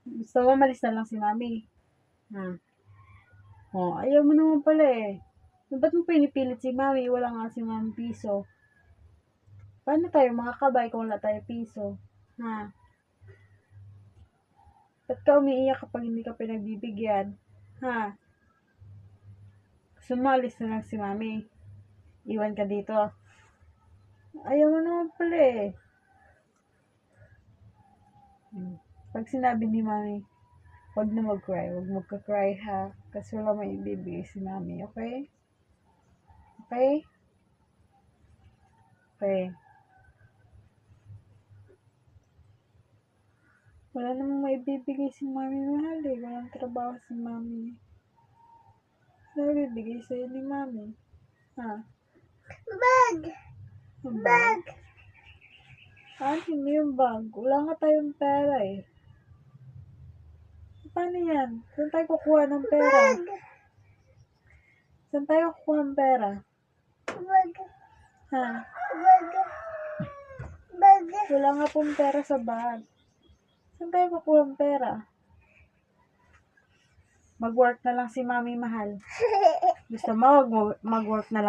Gusto mo malis na lang si mami? Ayaw mo naman pala eh. Ba't mo pinipilit si mami? Wala nga si mami piso. Paano tayo makakabay kung wala tayo piso? Ba't ka umiiyak kapag hindi ka pinagbibigyan? Gusto mo alis na lang si mami? Iwan ka dito? Ayaw mo naman pala eh. Pag sinabi ni mami, huwag na mag-cry. Huwag magka-cry ha. Kasi wala may ibibigay si mami. Okay? Okay? Okay. Wala namang maibibigay si mami mahal eh. Walang trabaho si mami. Ano bibigay sa'yo ni mami? Bag! Bag? Hindi yung bag. Wala nga tayong pera eh. Paano yan? Saan tayo kukuha ng pera? Bag! Saan tayo kukuha ng pera? Bag! Bag? Bag! Wala nga pong pera sa bag. Saan tayo kukuha ng pera? Mag-work na lang si mami mahal. Gusto mo mag-work na lang